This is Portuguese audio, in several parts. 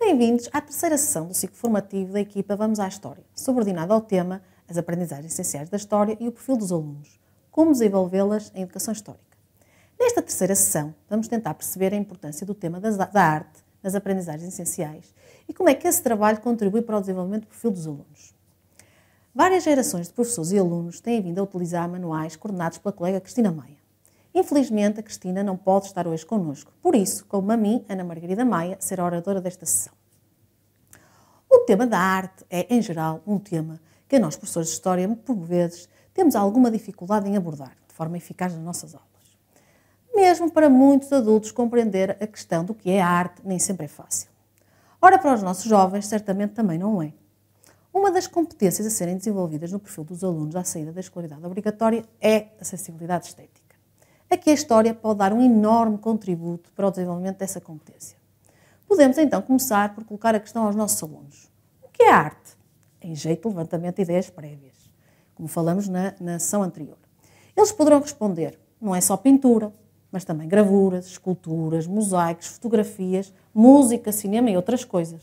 Bem-vindos à terceira sessão do ciclo formativo da equipa Vamos à História, subordinado ao tema As aprendizagens essenciais da História e o perfil dos alunos, como desenvolvê-las em educação histórica. Nesta terceira sessão, vamos tentar perceber a importância do tema da arte nas aprendizagens essenciais e como é que esse trabalho contribui para o desenvolvimento do perfil dos alunos. Várias gerações de professores e alunos têm vindo a utilizar manuais coordenados pela colega Cristina Maia. Infelizmente, a Cristina não pode estar hoje connosco. Por isso, como a mim, Ana Margarida Maia, será a oradora desta sessão. O tema da arte é, em geral, um tema que nós, professores de História, por vezes, temos alguma dificuldade em abordar de forma eficaz nas nossas aulas. Mesmo para muitos adultos, compreender a questão do que é arte nem sempre é fácil. Ora, para os nossos jovens, certamente também não é. Uma das competências a serem desenvolvidas no perfil dos alunos à saída da escolaridade obrigatória é a sensibilidade estética. Aqui a história pode dar um enorme contributo para o desenvolvimento dessa competência. Podemos então começar por colocar a questão aos nossos alunos. O que é arte? Em jeito de levantamento de ideias prévias, como falamos na sessão anterior. Eles poderão responder, não é só pintura, mas também gravuras, esculturas, mosaicos, fotografias, música, cinema e outras coisas.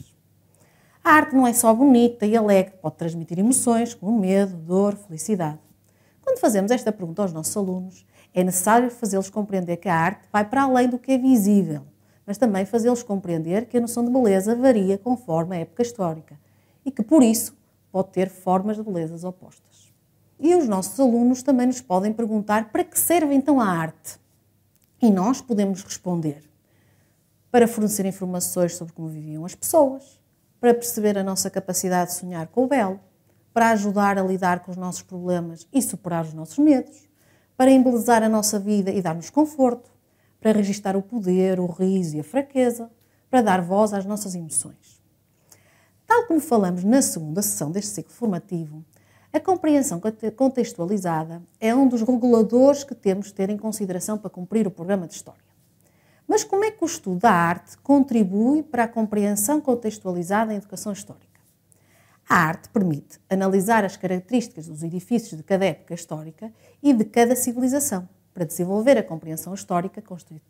A arte não é só bonita e alegre, pode transmitir emoções como medo, dor, felicidade. Quando fazemos esta pergunta aos nossos alunos, é necessário fazê-los compreender que a arte vai para além do que é visível, mas também fazê-los compreender que a noção de beleza varia conforme a época histórica e que, por isso, pode ter formas de belezas opostas. E os nossos alunos também nos podem perguntar para que serve então a arte? E nós podemos responder para fornecer informações sobre como viviam as pessoas, para perceber a nossa capacidade de sonhar com o belo, para ajudar a lidar com os nossos problemas e superar os nossos medos, para embelezar a nossa vida e dar-nos conforto, para registar o poder, o riso e a fraqueza, para dar voz às nossas emoções. Tal como falamos na segunda sessão deste ciclo formativo, a compreensão contextualizada é um dos reguladores que temos de ter em consideração para cumprir o programa de História. Mas como é que o estudo da arte contribui para a compreensão contextualizada em educação histórica? A arte permite analisar as características dos edifícios de cada época histórica e de cada civilização, para desenvolver a compreensão histórica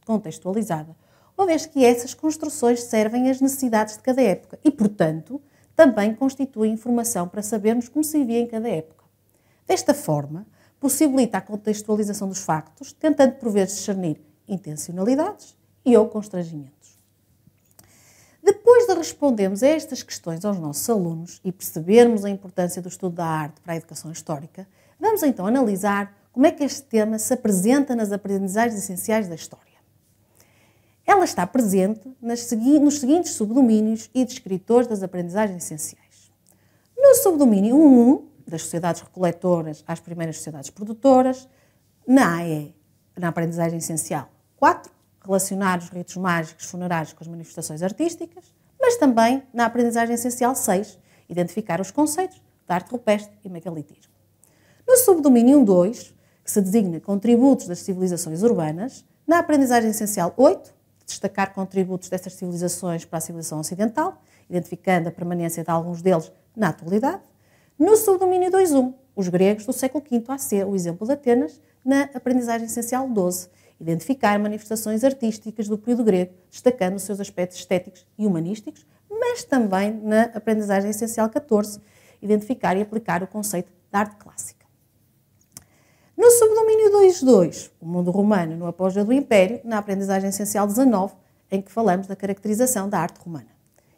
contextualizada, uma vez que essas construções servem às necessidades de cada época e, portanto, também constituem informação para sabermos como se vivia em cada época. Desta forma, possibilita a contextualização dos factos, tentando por vezes discernir intencionalidades e ou constrangimentos. Depois de respondermos a estas questões aos nossos alunos e percebermos a importância do estudo da arte para a educação histórica, vamos então analisar como é que este tema se apresenta nas aprendizagens essenciais da História. Ela está presente nos seguintes subdomínios e descritores das aprendizagens essenciais. No subdomínio 1, das sociedades recoletoras às primeiras sociedades produtoras, na aprendizagem essencial 4, relacionar os ritos mágicos funerários com as manifestações artísticas, mas também na aprendizagem essencial 6, identificar os conceitos de arte rupestre e megalitismo. No subdomínio 2, que se designa contributos das civilizações urbanas, na aprendizagem essencial 8, destacar contributos dessas civilizações para a civilização ocidental, identificando a permanência de alguns deles na atualidade. No subdomínio 2.1, os gregos do século V AC, o exemplo de Atenas, na aprendizagem essencial 12, identificar manifestações artísticas do período grego, destacando os seus aspectos estéticos e humanísticos, mas também na aprendizagem essencial 14, identificar e aplicar o conceito da arte clássica. No subdomínio 2.2, o mundo romano no apogeu do Império, na aprendizagem essencial 19, em que falamos da caracterização da arte romana.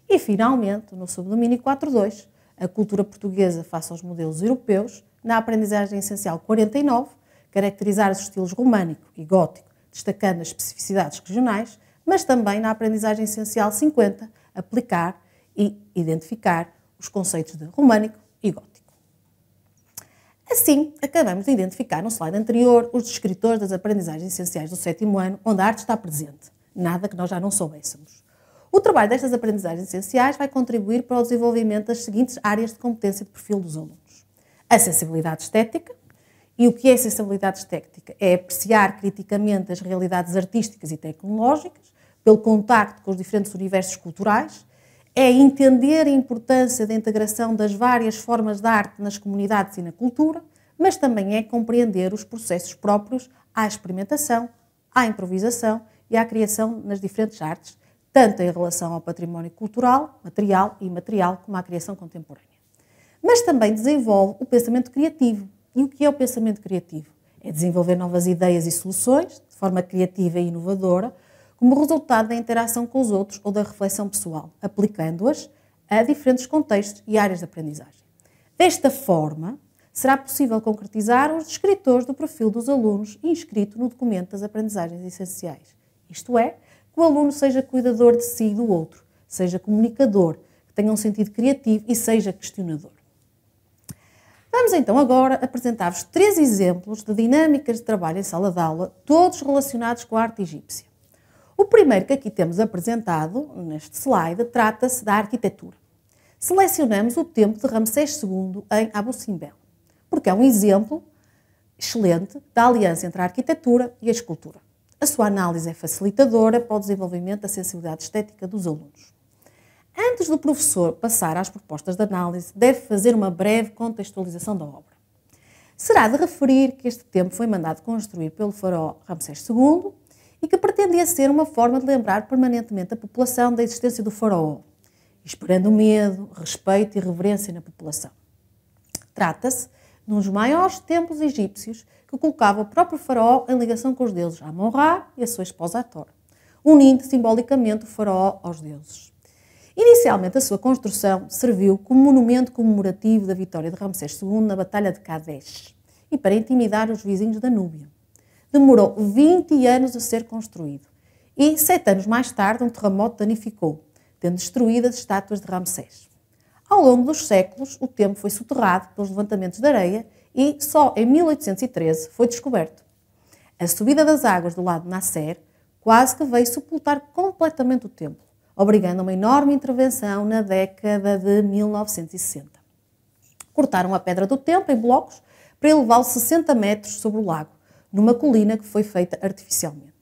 E, finalmente, no subdomínio 4.2, a cultura portuguesa face aos modelos europeus, na aprendizagem essencial 49, caracterizar os estilos românico e gótico, destacando as especificidades regionais, mas também na aprendizagem essencial 50, aplicar e identificar os conceitos de românico e gótico. Assim, acabamos de identificar no slide anterior os descritores das aprendizagens essenciais do 7º ano, onde a arte está presente. Nada que nós já não soubéssemos. O trabalho destas aprendizagens essenciais vai contribuir para o desenvolvimento das seguintes áreas de competência de perfil dos alunos. A sensibilidade estética. E o que é sensibilidade estética? É apreciar criticamente as realidades artísticas e tecnológicas, pelo contacto com os diferentes universos culturais, é entender a importância da integração das várias formas de arte nas comunidades e na cultura, mas também é compreender os processos próprios à experimentação, à improvisação e à criação nas diferentes artes, tanto em relação ao património cultural, material e imaterial, como à criação contemporânea. Mas também desenvolve o pensamento criativo. E o que é o pensamento criativo? É desenvolver novas ideias e soluções, de forma criativa e inovadora, como resultado da interação com os outros ou da reflexão pessoal, aplicando-as a diferentes contextos e áreas de aprendizagem. Desta forma, será possível concretizar os descritores do perfil dos alunos inscrito no documento das aprendizagens essenciais. Isto é, que o aluno seja cuidador de si e do outro, seja comunicador, que tenha um sentido criativo e seja questionador. Vamos então agora apresentar-vos 3 exemplos de dinâmicas de trabalho em sala de aula, todos relacionados com a arte egípcia. O primeiro que aqui temos apresentado, neste slide, trata-se da arquitetura. Selecionamos o templo de Ramsés II em Abu Simbel, porque é um exemplo excelente da aliança entre a arquitetura e a escultura. A sua análise é facilitadora para o desenvolvimento da sensibilidade estética dos alunos. Antes do professor passar às propostas de análise, deve fazer uma breve contextualização da obra. Será de referir que este templo foi mandado construir pelo faraó Ramsés II e que pretendia ser uma forma de lembrar permanentemente a população da existência do faraó, esperando medo, respeito e reverência na população. Trata-se de um dos maiores templos egípcios que colocava o próprio faraó em ligação com os deuses Amon-Ra e a sua esposa Hathor, unindo simbolicamente o faraó aos deuses. Inicialmente, a sua construção serviu como monumento comemorativo da vitória de Ramsés II na Batalha de Kadesh e para intimidar os vizinhos da Núbia. Demorou 20 anos a ser construído e, 7 anos mais tarde, um terremoto danificou, tendo destruído as estátuas de Ramsés. Ao longo dos séculos, o templo foi soterrado pelos levantamentos de areia e só em 1813 foi descoberto. A subida das águas do lado de Nasser quase que veio sepultar completamente o templo, obrigando a uma enorme intervenção na década de 1960. Cortaram a pedra do templo em blocos para elevá-lo 60 metros sobre o lago, numa colina que foi feita artificialmente.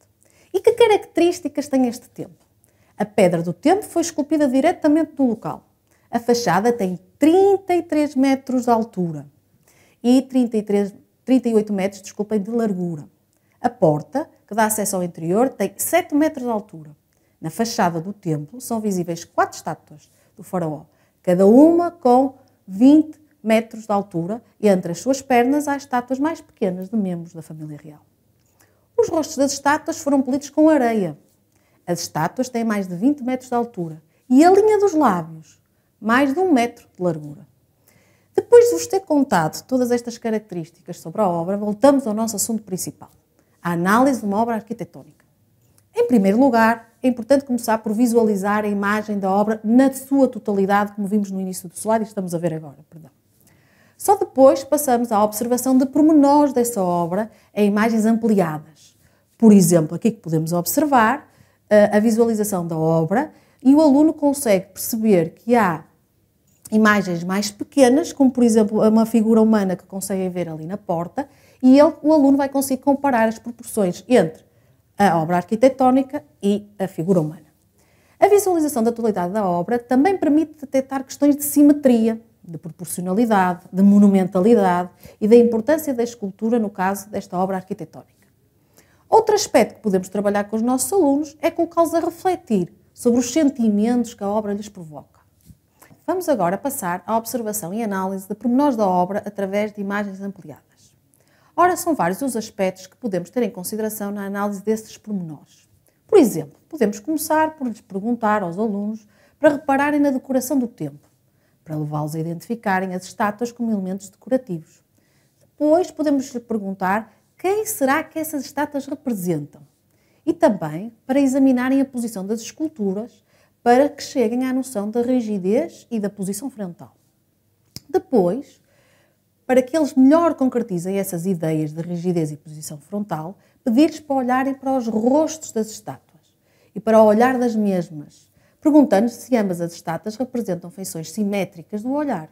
E que características tem este templo? A pedra do templo foi esculpida diretamente no local. A fachada tem 33 metros de altura e 38 metros, de largura. A porta, que dá acesso ao interior, tem 7 metros de altura. Na fachada do templo são visíveis 4 estátuas do faraó, cada uma com 20 metros de altura, e entre as suas pernas há estátuas mais pequenas de membros da família real. Os rostos das estátuas foram polidos com areia. As estátuas têm mais de 20 metros de altura e a linha dos lábios, mais de 1 metro de largura. Depois de vos ter contado todas estas características sobre a obra, voltamos ao nosso assunto principal, a análise de uma obra arquitetónica. Em primeiro lugar, é importante começar por visualizar a imagem da obra na sua totalidade, como vimos no início do slide e estamos a ver agora. Só depois passamos à observação de pormenores dessa obra em imagens ampliadas. Por exemplo, aqui que podemos observar a visualização da obra e o aluno consegue perceber que há imagens mais pequenas, como por exemplo uma figura humana que conseguem ver ali na porta, e o aluno vai conseguir comparar as proporções entre a obra arquitetónica e a figura humana. A visualização da totalidade da obra também permite detectar questões de simetria, de proporcionalidade, de monumentalidade e da importância da escultura no caso desta obra arquitetónica. Outro aspecto que podemos trabalhar com os nossos alunos é colocá-los a refletir sobre os sentimentos que a obra lhes provoca. Vamos agora passar à observação e análise de pormenores da obra através de imagens ampliadas. Ora, são vários os aspectos que podemos ter em consideração na análise desses pormenores. Por exemplo, podemos começar por lhes perguntar aos alunos para repararem na decoração do templo, para levá-los a identificarem as estátuas como elementos decorativos. Depois podemos lhes perguntar quem será que essas estátuas representam e também para examinarem a posição das esculturas para que cheguem à noção da rigidez e da posição frontal. Depois, para que eles melhor concretizem essas ideias de rigidez e posição frontal, pedir-lhes para olharem para os rostos das estátuas e para o olhar das mesmas, perguntando se ambas as estátuas representam feições simétricas do olhar.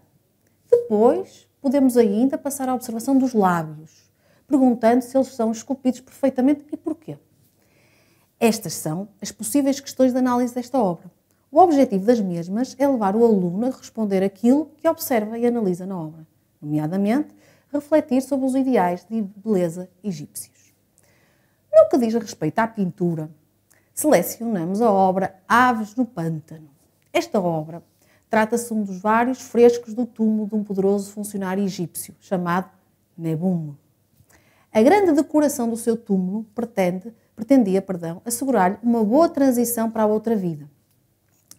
Depois, podemos ainda passar à observação dos lábios, perguntando se eles são esculpidos perfeitamente e porquê. Estas são as possíveis questões de análise desta obra. O objetivo das mesmas é levar o aluno a responder aquilo que observa e analisa na obra, nomeadamente, refletir sobre os ideais de beleza egípcios. No que diz respeito à pintura, selecionamos a obra Aves no Pântano. Esta obra trata-se de um dos vários frescos do túmulo de um poderoso funcionário egípcio, chamado Nebum. A grande decoração do seu túmulo pretendia assegurar-lhe uma boa transição para a outra vida.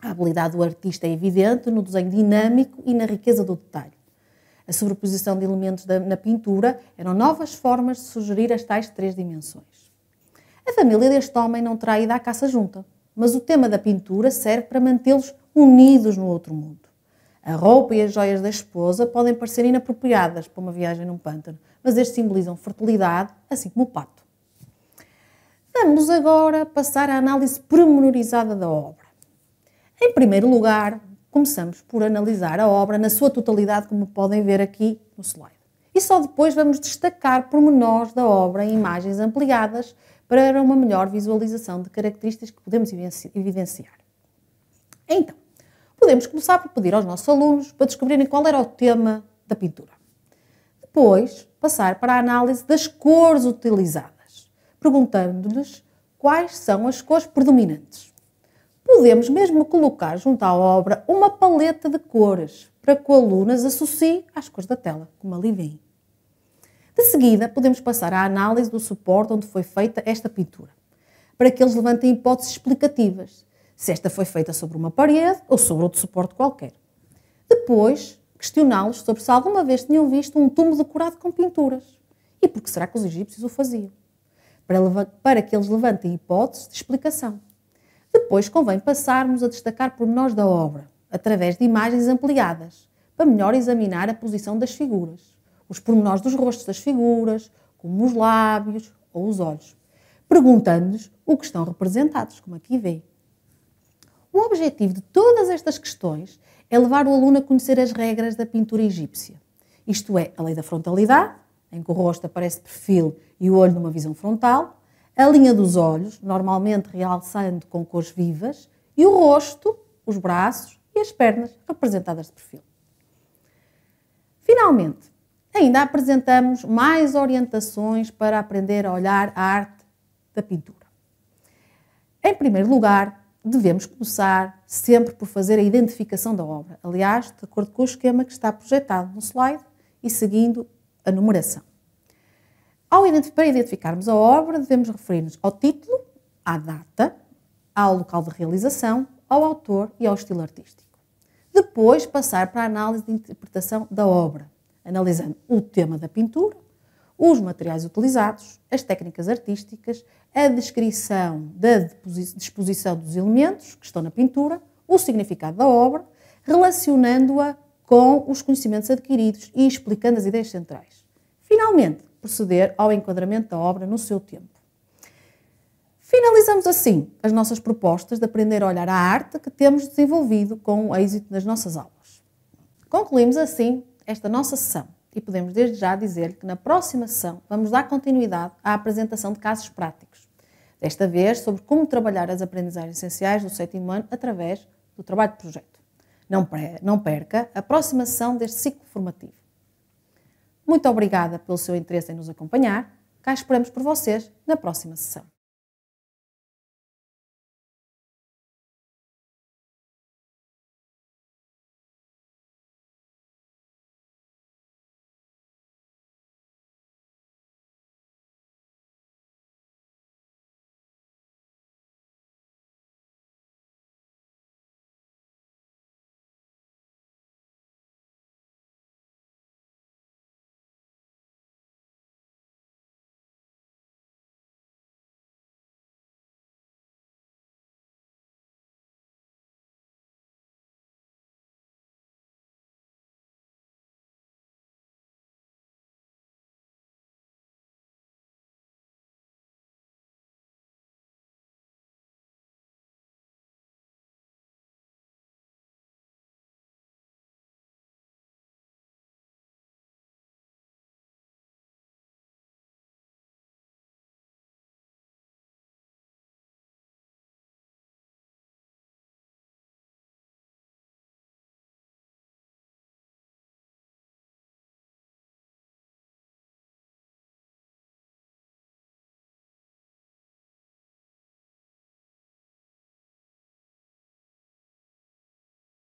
A habilidade do artista é evidente no desenho dinâmico e na riqueza do detalhe. A sobreposição de elementos na pintura eram novas formas de sugerir as tais 3 dimensões. A família deste homem não terá ido à caça junta, mas o tema da pintura serve para mantê-los unidos no outro mundo. A roupa e as joias da esposa podem parecer inapropriadas para uma viagem num pântano, mas estes simbolizam fertilidade, assim como o pato. Vamos agora passar à análise pormenorizada da obra. Em primeiro lugar, começamos por analisar a obra na sua totalidade, como podem ver aqui no slide. E só depois vamos destacar pormenores da obra em imagens ampliadas para uma melhor visualização de características que podemos evidenciar. Então, podemos começar por pedir aos nossos alunos para descobrirem qual era o tema da pintura. Depois, passar para a análise das cores utilizadas, perguntando-lhes quais são as cores predominantes. Podemos mesmo colocar junto à obra uma paleta de cores para que o aluno as associe às cores da tela, como ali vem. De seguida, podemos passar à análise do suporte onde foi feita esta pintura, para que eles levantem hipóteses explicativas, se esta foi feita sobre uma parede ou sobre outro suporte qualquer. Depois, questioná-los sobre se alguma vez tinham visto um túmulo decorado com pinturas e por que será que os egípcios o faziam, para que eles levantem hipóteses de explicação. Depois convém passarmos a destacar pormenores da obra, através de imagens ampliadas, para melhor examinar a posição das figuras, os pormenores dos rostos das figuras, como os lábios ou os olhos, perguntando-lhes o que estão representados, como aqui vê. O objetivo de todas estas questões é levar o aluno a conhecer as regras da pintura egípcia, isto é, a lei da frontalidade, em que o rosto aparece de perfil e o olho numa visão frontal, a linha dos olhos, normalmente realçando com cores vivas, e o rosto, os braços e as pernas representadas de perfil. Finalmente, ainda apresentamos mais orientações para aprender a olhar a arte da pintura. Em primeiro lugar, devemos começar sempre por fazer a identificação da obra, aliás, de acordo com o esquema que está projetado no slide e seguindo a numeração. Para identificarmos a obra, devemos referir-nos ao título, à data, ao local de realização, ao autor e ao estilo artístico. Depois, passar para a análise de interpretação da obra, analisando o tema da pintura, os materiais utilizados, as técnicas artísticas, a descrição da disposição dos elementos que estão na pintura, o significado da obra, relacionando-a com os conhecimentos adquiridos e explicando as ideias centrais. Finalmente, proceder ao enquadramento da obra no seu tempo. Finalizamos assim as nossas propostas de aprender a olhar a arte que temos desenvolvido com o êxito nas nossas aulas. Concluímos assim esta nossa sessão e podemos desde já dizer que na próxima sessão vamos dar continuidade à apresentação de casos práticos, desta vez sobre como trabalhar as aprendizagens essenciais do 7º ano através do trabalho de projeto. Não perca a próxima sessão deste ciclo formativo. Muito obrigada pelo seu interesse em nos acompanhar. Cá esperamos por vocês na próxima sessão.